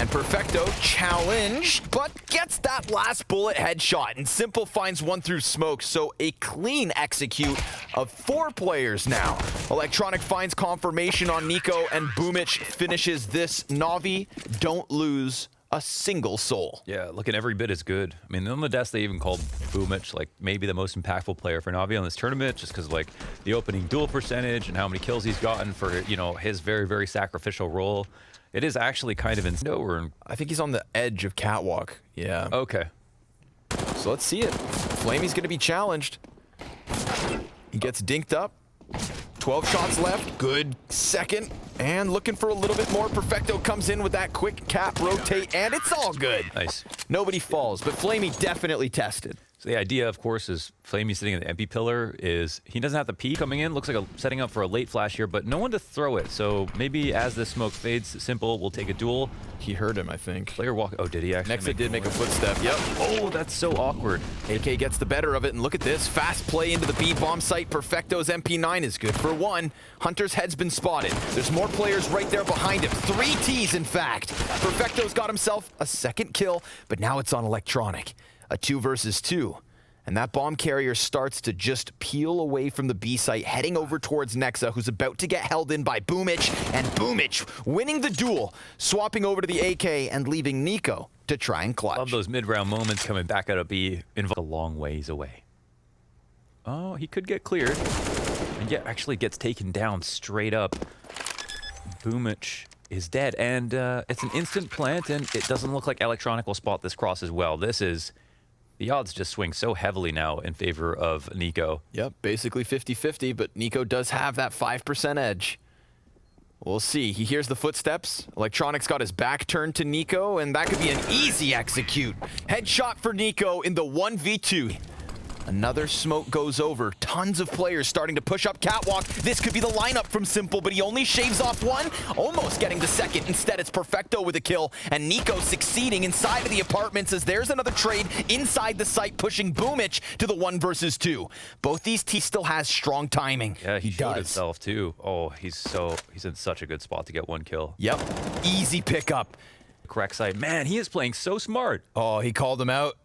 And Perfecto challenged, but gets that last bullet headshot. And Simple finds one through smoke, so a clean execute of 4 players now. Electronic finds confirmation on Niko, and Boomich finishes this. NAVI don't lose a single soul. Yeah, looking every bit as good. I mean, on the desk, they even called Boomich like maybe the most impactful player for NAVI on this tournament, just because like the opening duel percentage and how many kills he's gotten for, you know, his very, very sacrificial role. It is actually kind of insane. I think he's on the edge of Catwalk. Yeah. Okay. So let's see it. Flamey's going to be challenged. He gets dinked up. 12 shots left. Good second. And looking for a little bit more. Perfecto comes in with that quick cap rotate, and it's all good. Nice. Nobody falls, but Flamey definitely tested. So the idea, of course, is Flamey sitting in the MP pillar is he doesn't have the P coming in. Looks like setting up for a late flash here, but no one to throw it. So maybe as this smoke fades, Simple will take a duel. He heard him, I think. Player walk. Oh, did he actually? Next, it did make a footstep. Yep. Oh, that's so awkward. AK gets the better of it, and look at this. Fast play into the B bomb site. Perfecto's MP9 is good for 1. Hunter's head's been spotted. There's more players right there behind him. 3 Ts, in fact. Perfecto's got himself a second kill, but now it's on Electronic. A 2 versus 2. And that bomb carrier starts to just peel away from the B site, heading over towards Nexa, who's about to get held in by Boomich. And Boomich winning the duel, swapping over to the AK and leaving Niko to try and clutch. Love those mid-round moments coming back out of B, a long ways away. Oh, he could get cleared. And yet actually gets taken down straight up. Boomich is dead. And it's an instant plant, and it doesn't look like Electronic will spot this cross as well. This is... The odds just swing so heavily now in favor of Niko. Yep, basically 50-50, but Niko does have that 5% edge. We'll see. He hears the footsteps. Electronic's got his back turned to Niko, and that could be an easy execute. Headshot for Niko in the 1v2. Another smoke goes over. Tons of players starting to push up Catwalk. This could be the lineup from Simple, but he only shaves off 1, almost getting the second. Instead, it's Perfecto with a kill, and Niko succeeding inside of the apartments as there's another trade inside the site, pushing Boomich to the 1 versus 2. Both these T still has strong timing. Yeah, he showed himself too. Oh, he's in such a good spot to get 1 kill. Yep, easy pickup. Correct side. Man, he is playing so smart. Oh, he called him out.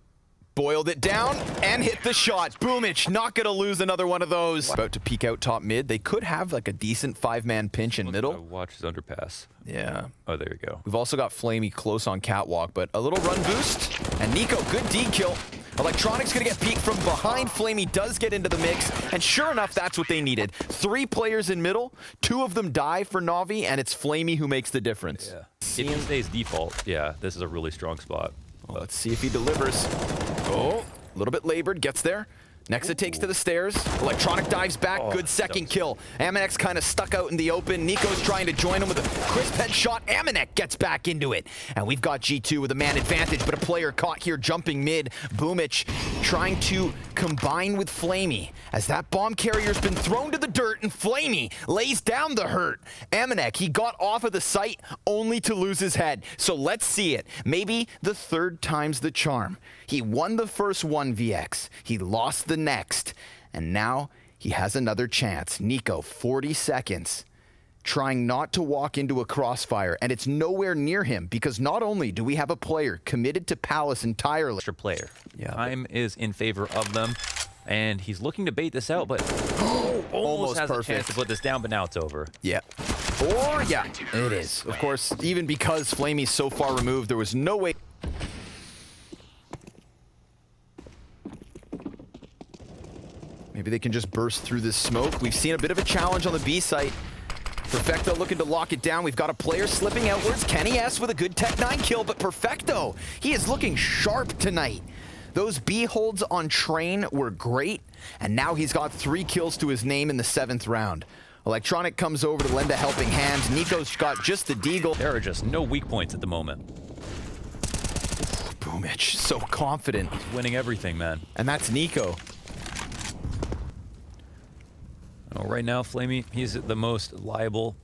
Boiled it down and hit the shot. Boomich not gonna lose another one of those. About to peek out top mid. They could have like a decent 5-man pinch in middle. Watch his underpass. Yeah. Oh, there we go. We've also got Flamey close on Catwalk, but a little run boost. And Niko, good D kill. Electronic's gonna get peeked from behind. Flamey does get into the mix, and sure enough, that's what they needed. 3 players in middle, 2 of them die for Navi, and it's Flamey who makes the difference. Yeah. If he stays default, yeah, this is a really strong spot. Well, let's see if he delivers. Oh, a little bit labored, gets there. Nexa takes to the stairs. Electronic dives back. Good second kill. Amanek kind of stuck out in the open. Niko's trying to join him with a crisp headshot. Amanek gets back into it. And we've got G2 with a man advantage, but a player caught here jumping mid. Boomich trying to combine with Flamey as that bomb carrier's been thrown to the dirt, and Flamey lays down the hurt. Amanek, he got off of the site only to lose his head. So let's see it. Maybe the 3rd time's the charm. He won the first 1vx. He lost the next. And now he has another chance. Niko, 40 seconds. Trying not to walk into a crossfire. And it's nowhere near him, because not only do we have a player committed to Palace entirely. Extra player. Yeah, Time is in favor of them. And he's looking to bait this out, but almost has perfect. a chance to put this down, but now it's over. Yeah. Or, yeah, it is. Of course, even because Flamey's so far removed, there was no way. Maybe they can just burst through this smoke. We've seen a bit of a challenge on the B site. Perfecto looking to lock it down. We've got a player slipping outwards. Kenny S with a good Tech 9 kill, but Perfecto, he is looking sharp tonight. Those B holds on Train were great, and now he's got 3 kills to his name in the 7th round. Electronic comes over to lend a helping hand. Niko's got just the deagle. There are just no weak points at the moment. Boomich, so confident. He's winning everything, man. And that's Niko. Oh, right now, Flamey, he's the most liable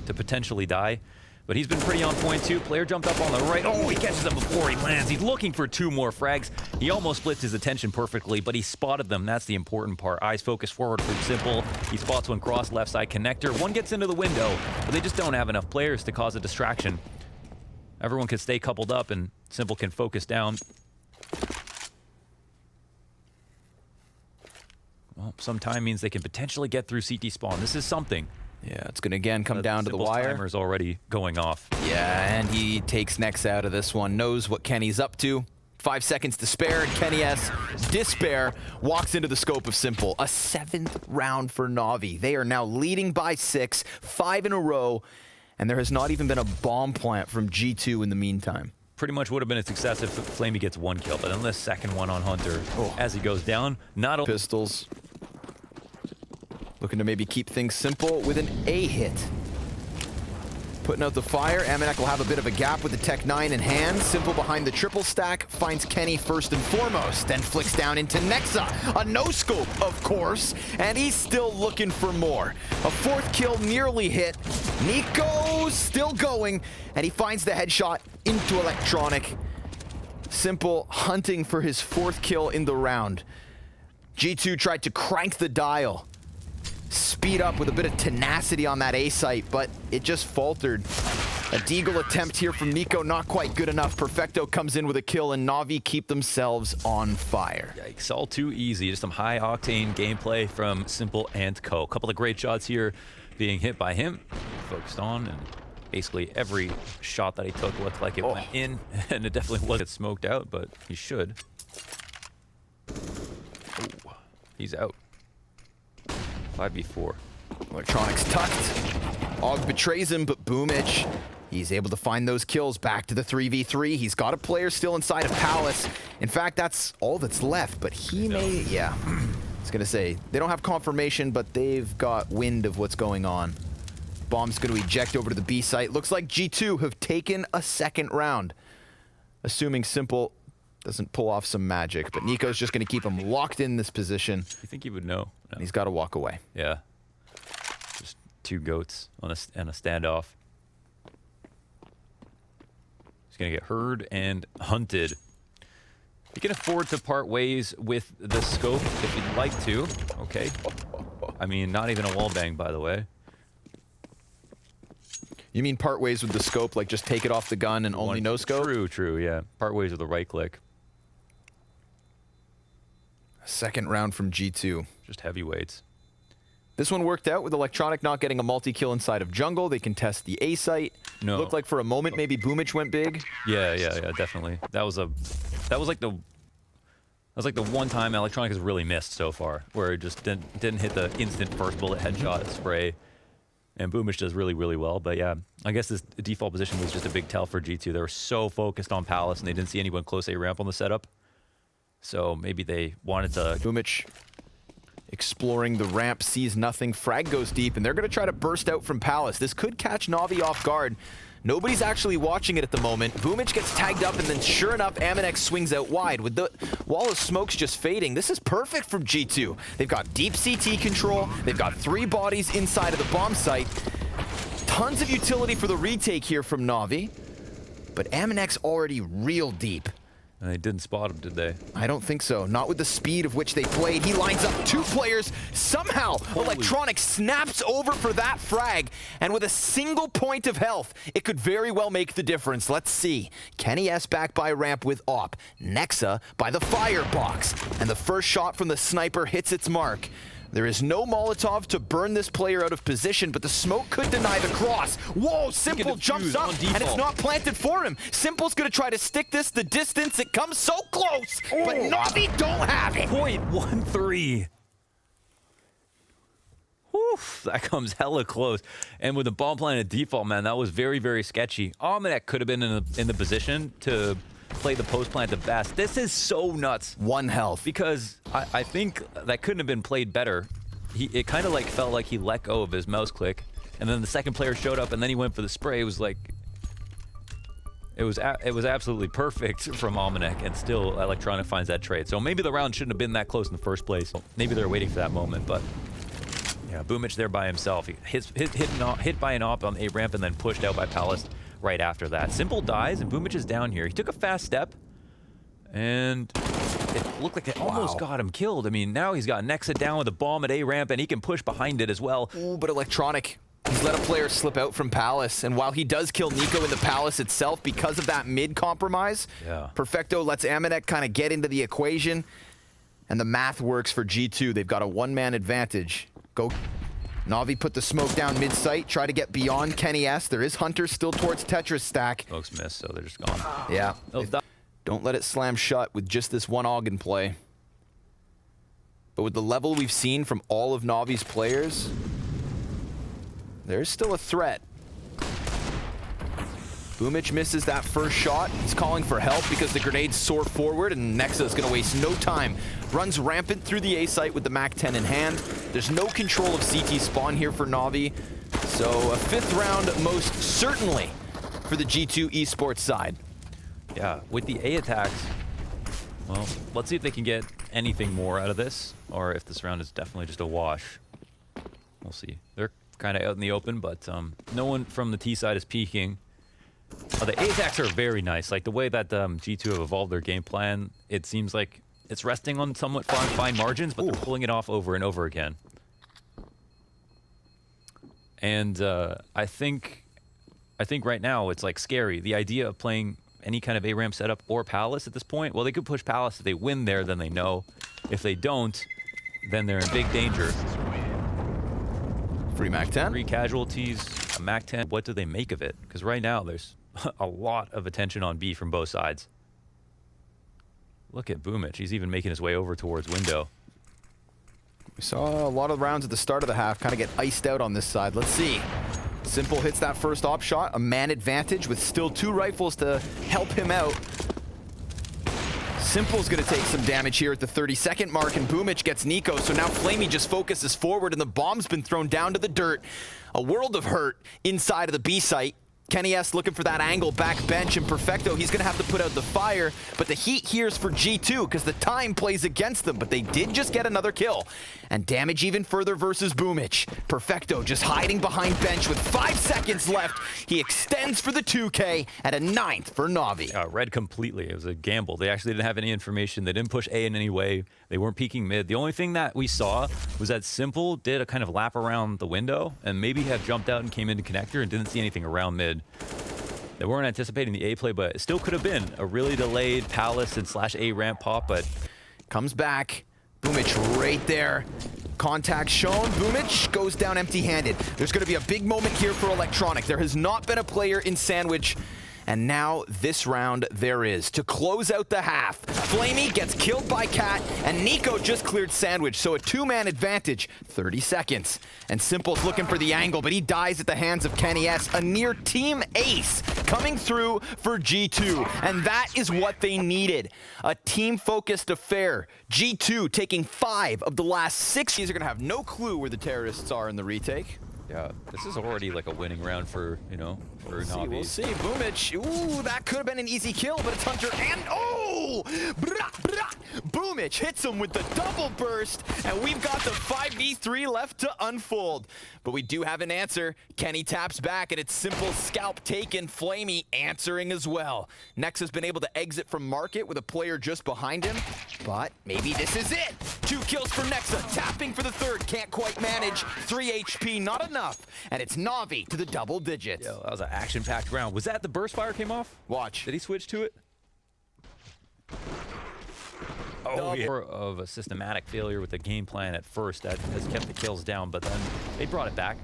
to potentially die. But he's been pretty on point, too. Player jumped up on the right. Oh, he catches him before he lands. He's looking for 2 more frags. He almost splits his attention perfectly, but he spotted them. That's the important part. Eyes focus forward from Simple. He spots one cross left side connector. One gets into the window, but they just don't have enough players to cause a distraction. Everyone can stay coupled up, and Simple can focus down. Well, some time means they can potentially get through CT spawn. This is something. Yeah, it's going to again come down to the Simple's wire. Timer's already going off. Yeah, and he takes Nexa out of this one, knows what Kenny's up to. 5 seconds to spare, and Kenny S, despair, walks into the scope of Simple. A 7th round for Navi. They are now leading by 6, 5 in a row, and there has not even been a bomb plant from G2 in the meantime. Pretty much would have been a success if Flamey gets 1 kill, but on this second one on Hunter, as he goes down, not only Pistols. Looking to maybe keep things simple with an A hit. Putting out the fire. Amanek will have a bit of a gap with the Tech 9 in hand. Simple behind the triple stack. Finds Kenny first and foremost. Then flicks down into Nexa. A no-scope, of course. And he's still looking for more. A 4th kill nearly hit. Niko still going. And he finds the headshot into Electronic. Simple hunting for his 4th kill in the round. G2 tried to crank the dial. Speed up with a bit of tenacity on that A site, but it just faltered. A deagle attempt here from Niko, not quite good enough. Perfecto comes in with a kill, and Navi keep themselves on fire. Yikes, all too easy. Just some high-octane gameplay from Simple and Co. A couple of great shots here being hit by him. Focused on, and basically every shot that he took looked like it went in, and it definitely wasn't smoked out, but he should. Ooh, he's out. 5v4. Electronics tucked. Og betrays him, but Boomich, he's able to find those kills. Back to the 3v3. He's got a player still inside of Palace. In fact, that's all that's left, but he may, yeah. I was gonna say, they don't have confirmation, but they've got wind of what's going on. Bomb's gonna eject over to the B site. Looks like G2 have taken a 2nd round. Assuming Simple doesn't pull off some magic, but Niko's just gonna keep him locked in this position. You think he would know? And he's gotta walk away. Yeah. Just 2 goats on a standoff. He's gonna get heard and hunted. You can afford to part ways with the scope if you'd like to. Okay. I mean, not even a wall bang, by the way. You mean part ways with the scope, like just take it off the gun and only no scope? True, yeah. Part ways with the right click. 2nd round from G2. Just heavyweights. This one worked out with Electronic not getting a multi-kill inside of jungle. They contest the A site. No. Looked like for a moment maybe Boomich went big. Yeah, definitely. That was like the one time Electronic has really missed so far, where it just didn't hit the instant first bullet headshot spray. And Boomich does really, really well. But yeah, I guess this default position was just a big tell for G2. They were so focused on Palace, and they didn't see anyone close A ramp on the setup. So maybe they wanted to... Boomich exploring the ramp, sees nothing. Frag goes deep, and they're going to try to burst out from Palace. This could catch Navi off guard. Nobody's actually watching it at the moment. Boomich gets tagged up, and then sure enough, Amanek swings out wide. With the wall of smokes just fading, this is perfect from G2. They've got deep CT control. They've got 3 bodies inside of the bomb site. Tons of utility for the retake here from Navi. But Amanek's already real deep. And they didn't spot him, did they? I don't think so. Not with the speed of which they played. He lines up 2 players. Somehow, Electronic snaps over for that frag. And with a single point of health, it could very well make the difference. Let's see. Kenny S back by ramp with op. Nexa by the firebox. And the first shot from the sniper hits its mark. There is no Molotov to burn this player out of position, but the smoke could deny the cross. Whoa, Simple jumps up, and it's not planted for him. Simple's gonna try to stick this the distance. It comes so close, but Navi don't have it. .13. Whew, that comes hella close. And with the bomb planted default, man, that was very, very sketchy. Amanek could have been in the position to play the post plant the best. This is so nuts. 1 health. Because I think that couldn't have been played better. It kind of like felt like he let go of his mouse click, and then the second player showed up, and then he went for the spray. It was like, it was absolutely perfect from Amanek, and still Electronic finds that trade. So maybe the round shouldn't have been that close in the first place. Maybe they're waiting for that moment, but yeah, Boomich there by himself. He hit by an op on A ramp and then pushed out by Palace right after that. Simple dies, and Boomich is down here. He took a fast step, and it looked like it almost got him killed. I mean, now he's got Nexa down with a bomb at A ramp, and he can push behind it as well. Ooh, but Electronic, He's let a player slip out from Palace, and while he does kill Niko in the Palace itself because of that mid compromise, Perfecto lets Amanek kind of get into the equation, and the math works for G2. They've got a one-man advantage. Go. Navi put the smoke down mid-site, try to get beyond Kenny S. There is Hunter still towards Tetris stack. Smokes missed, so they're just gone. Yeah. Don't let it slam shut with just this one AUG in play. But with the level we've seen from all of Navi's players, there's still a threat. Boomich misses that first shot. He's calling for help because the grenades soar forward, and Nexa is going to waste no time. Runs rampant through the A site with the Mac-10 in hand. There's no control of CT spawn here for Navi, so a 5th round most certainly for the G2 Esports side. Yeah, with the A attacks, well, let's see if they can get anything more out of this, or if this round is definitely just a wash. We'll see. They're kind of out in the open, but no one from the T side is peeking. The A attacks are very nice. Like the way that G2 have evolved their game plan, it seems like it's resting on somewhat fine margins, but they're pulling it off over and over again. And I think right now it's like scary. The idea of playing any kind of A-ramp setup or Palace at this point, well, they could push Palace. If they win there, then they know. If they don't, then they're in big danger. Free Mac-10. 3 casualties, a Mac-10. What do they make of it? Because right now there's a lot of attention on B from both sides. Look at Boomich. He's even making his way over towards window. We saw a lot of rounds at the start of the half kind of get iced out on this side. Let's see. Simple hits that first op shot. A man advantage with still 2 rifles to help him out. Simple's going to take some damage here at the 30-second mark, and Boomich gets Niko, so now Flamey just focuses forward, and the bomb's been thrown down to the dirt. A world of hurt inside of the B site. Kenny S looking for that angle, back bench, and Perfecto, he's going to have to put out the fire, but the heat here is for G2 because the time plays against them, but they did just get another kill. And damage even further versus Boomich. Perfecto just hiding behind bench with 5 seconds left. He extends for the 2K at a 9th for Navi. Read completely. It was a gamble. They actually didn't have any information. They didn't push A in any way. They weren't peeking mid. The only thing that we saw was that Simple did a kind of lap around the window and maybe had jumped out and came into connector and didn't see anything around mid. They weren't anticipating the A play, but it still could have been a really delayed Palace and /A ramp pop, but comes back. Boomich right there. Contact shown. Boomich goes down empty-handed. There's going to be a big moment here for Electronic. There has not been a player in Sandwich, and now this round there is. To close out the half, Flamey gets killed by Cat, and Niko just cleared Sandwich, so a 2-man advantage, 30 seconds. And Simple's looking for the angle, but he dies at the hands of Kenny S. A near team ace coming through for G2, and that is what they needed. A team-focused affair. G2 taking 5 of the last 6. These are gonna have no clue where the terrorists are in the retake. yeah, this is already like a winning round for, you know, for Navi. We'll see. Boomich. Ooh, that could have been an easy kill, but it's Hunter and oh! Boomich hits him with the double burst, and we've got the 5v3 left to unfold. But we do have an answer. Kenny taps back, and it's Simple scalp taken. Flamey answering as well. Nex has been able to exit from market with a player just behind him, but maybe this is it. 2 kills for Nexa, tapping for the 3rd, can't quite manage. 3 HP, not enough, and it's Navi to the double digits. Yo, that was an action-packed round. Was that the burst fire came off? Watch. Did he switch to it? Oh, yeah. More of a systematic failure with the game plan at first that has kept the kills down, but then they brought it back.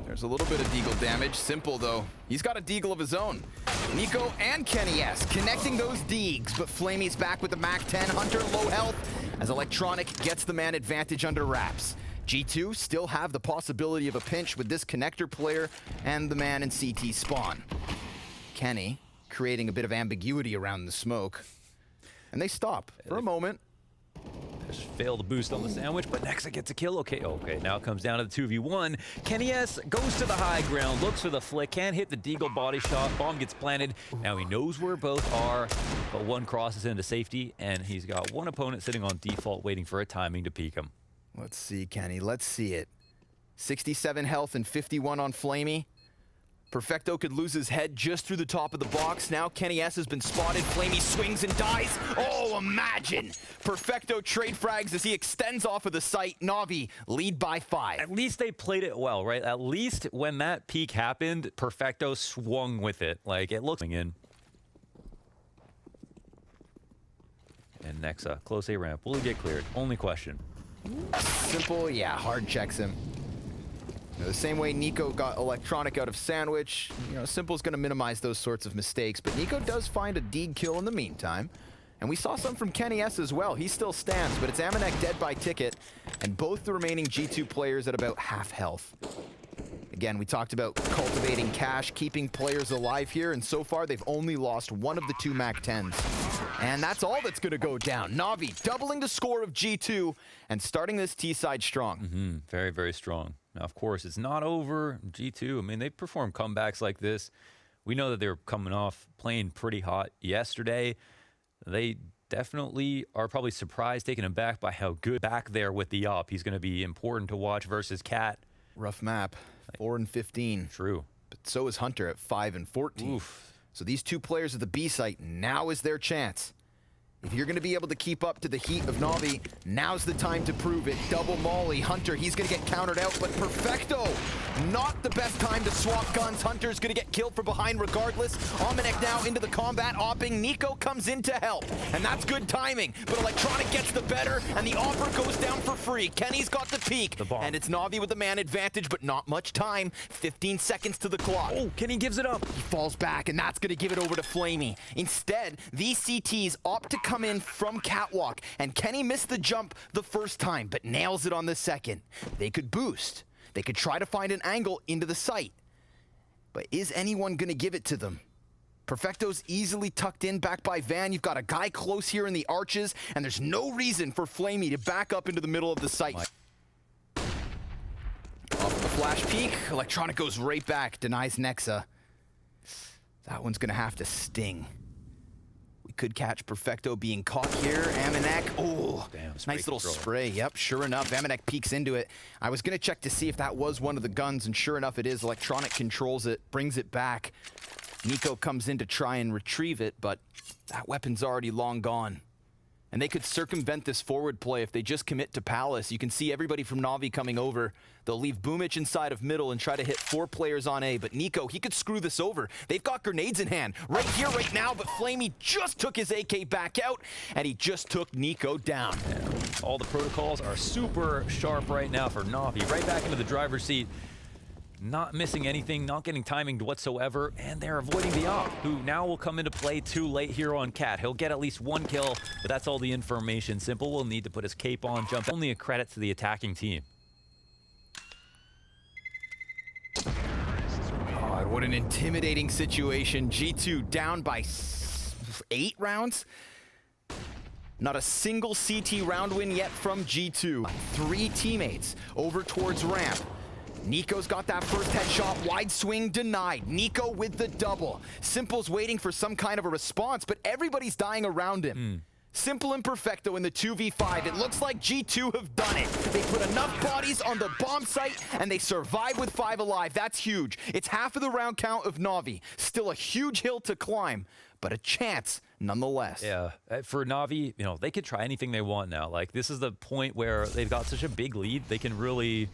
There's a little bit of deagle damage. Simple, though. He's got a deagle of his own. Niko and Kenny S connecting those deags, but Flamey's back with the Mac-10. Hunter low health as Electronic gets the man advantage under wraps. G2 still have the possibility of a pinch with this connector player and the man in CT spawn. Kenny creating a bit of ambiguity around the smoke. And they stop for a moment. Just failed to boost on the sandwich, but Nexa gets a kill. Okay, now it comes down to the 2v1. Kenny S goes to the high ground, looks for the flick, can't hit the deagle body shot. Bomb gets planted. Now he knows where both are, but one crosses into safety, and he's got one opponent sitting on default waiting for a timing to peek him. Let's see, Kenny. Let's see it. 67 health and 51 on Flamey. Perfecto could lose his head just through the top of the box. Now Kenny S has been spotted. Flamey swings and dies. Oh, imagine. Perfecto trade frags as he extends off of the site. Navi lead by 5. At least they played it well, right? At least when that peak happened, Perfecto swung with it. Like, it looks in. And Nexa, close A ramp. Will he get cleared? Only question. Simple, yeah, hard checks him. The same way Niko got electronic out of Sandwich, Simple's going to minimize those sorts of mistakes, but Niko does find a deed kill in the meantime. And we saw some from Kenny S as well. He still stands, but it's Amanek dead by ticket, and both the remaining G2 players at about half health. Again, we talked about cultivating cash, keeping players alive here, and so far they've only lost one of the 2 MAC-10s. And that's all that's going to go down. Navi doubling the score of G2 and starting this T-side strong. Very, very strong. Now, of course, it's not over. G2, I mean, they perform comebacks like this. We know that they're coming off playing pretty hot yesterday. They definitely are probably surprised, taken aback by how good back there with the op. He's going to be important to watch versus Cat. Rough map, 4 and 15. True. But so is Hunter at 5 and 14. Oof. So these 2 players at the B site, now is their chance. If you're going to be able to keep up to the heat of Navi, now's the time to prove it. Double Molly, Hunter, he's going to get countered out, but Perfecto, not the best time to swap guns. Hunter's going to get killed from behind regardless. Amanek now into the combat, opping. Niko comes in to help, and that's good timing. But Electronic gets the better, and the offer goes down for free. Kenny's got the peak, and it's Navi with the man advantage, but not much time. 15 seconds to the clock. Oh, Kenny gives it up. He falls back, and that's going to give it over to Flamey. Instead, these CTs opt to come in from catwalk, and Kenny missed the jump the first time, but nails it on the second. They could boost. They could try to find an angle into the site. But is anyone going to give it to them? Perfecto's easily tucked in back by Van. You've got a guy close here in the arches, and there's no reason for Flamey to back up into the middle of the site. Off of the flash peek, Electronic goes right back, denies Nexa. That one's going to have to sting. We could catch Perfecto being caught here. Amanek, oh, damn, nice little control. spray. Yep, sure enough, Amanek peeks into it. I was going to check to see if that was one of the guns, and sure enough it is. Electronic controls it, brings it back. Niko comes in to try and retrieve it, but that weapon's already long gone. And they could circumvent this forward play if they just commit to Palace. You can see everybody from Navi coming over. They'll leave Boomich inside of middle and try to hit 4 players on A. But Niko, he could screw this over. They've got grenades in hand right here, right now. But Flamey just took his AK back out, and he just took Niko down. All the protocols are super sharp right now for Navi. Right back into the driver's seat. Not missing anything, not getting timing whatsoever, and they're avoiding the op, who now will come into play too late here on Cat. He'll get at least 1 kill, but that's all the information. Simple will need to put his cape on, jump. Only a credit to the attacking team. God, what an intimidating situation. G2 down by 8 rounds. Not a single CT round win yet from G2. 3 teammates over towards ramp. Niko's got that first headshot, wide swing denied. Niko with the double. Simple's waiting for some kind of a response, but everybody's dying around him. Simple and Perfecto in the 2v5. It looks like G2 have done it. They put enough bodies on the bomb site, and they survive with 5 alive. That's huge. It's half of the round count of Navi. Still a huge hill to climb, but a chance nonetheless. Yeah, for Navi, they could try anything they want now. Like, this is the point where they've got such a big lead. They can really,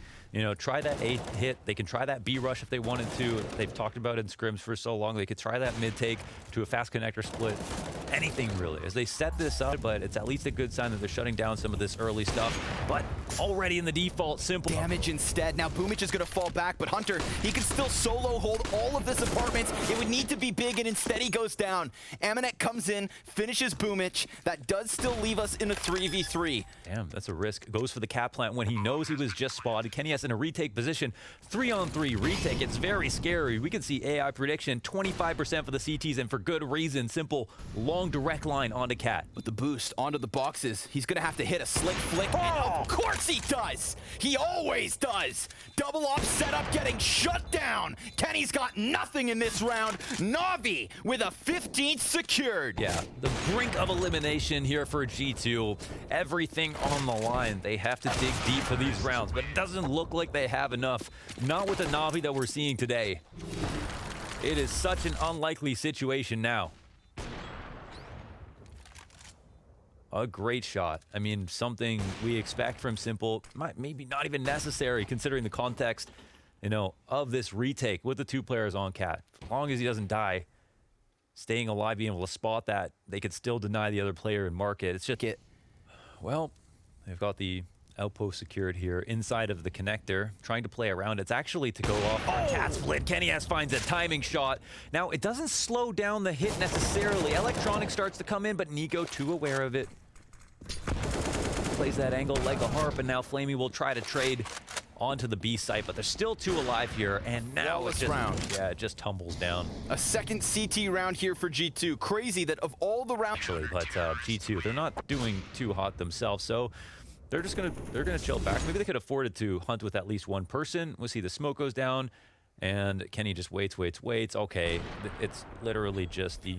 try that A hit. They can try that B rush if they wanted to. They've talked about it in scrims for so long. They could try that mid take to a fast connector split. Anything really, as they set this up, but it's at least a good sign that they're shutting down some of this early stuff. But already in the default, Simple damage instead. Now Boomich is going to fall back, but Hunter, he can still solo hold all of this apartments. It would need to be big, and instead he goes down. Amanek comes in, finishes Boomich. That does still leave us in a 3v3. Damn, that's a risk. Goes for the cap plant when he knows he was just spotted. Kenny S in a retake position. 3-on-3 retake. It's very scary. We can see AI prediction, 25% for the CTs, and for good reason. Simple, long direct line onto Cat. With the boost onto the boxes, he's going to have to hit a slick flick. Oh! And of course he does! He always does! Double op setup getting shut down. Kenny's got nothing in this round. Navi with a 15th secured. Yeah, the brink of elimination here for G2. Everything on the line. They have to dig deep for these rounds, but it doesn't look like they have enough. Not with the Navi that we're seeing today. It is such an unlikely situation now. A great shot. I mean, something we expect from Simple, maybe not even necessary considering the context, you know, of this retake with the 2 players on Cat. As long as he doesn't die, staying alive, being able to spot that, they could still deny the other player and mark it. It's just, well, they've got the outpost secured here inside of the connector, trying to play around. It's actually to go off for Cat split. Kenny S finds a timing shot. Now, it doesn't slow down the hit necessarily. Electronic starts to come in, but Niko too aware of it. Plays that angle like a harp, and now Flamey will try to trade onto the B site, but there's still 2 alive here, and now it's just, it just tumbles down. A second CT round here for G2. Crazy that of all the rounds... Actually, but G2, they're not doing too hot themselves, so they're gonna chill back. Maybe they could afford it to hunt with at least 1 person. We'll see the smoke goes down, and Kenny just waits. Okay, it's literally just the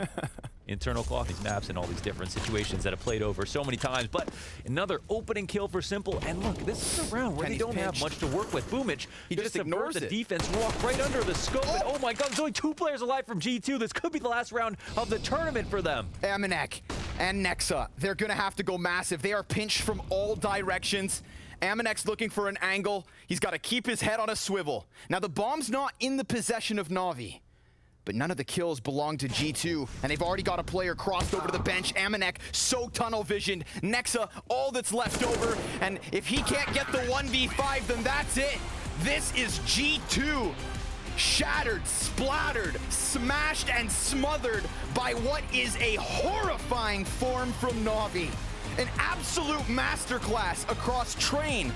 internal clock, these maps, and all these different situations that have played over so many times. But another opening kill for Simple, and look, this is a round where they don't have much to work with. Boomich, he just ignores the defense, walk right under the scope, and oh my god, there's only 2 players alive from G2. This could be the last round of the tournament for them. Amanek and Nexa, they're gonna have to go massive. They are pinched from all directions. Amanek's looking for an angle. He's got to keep his head on a swivel. Now, the bomb's not in the possession of Navi, but none of the kills belong to G2, and they've already got a player crossed over to the bench. Amanek, so tunnel visioned. Nexa, all that's left over, and if he can't get the 1v5, then that's it. This is G2. Shattered, splattered, smashed, and smothered by what is a horrifying form from Navi. An absolute masterclass across Train,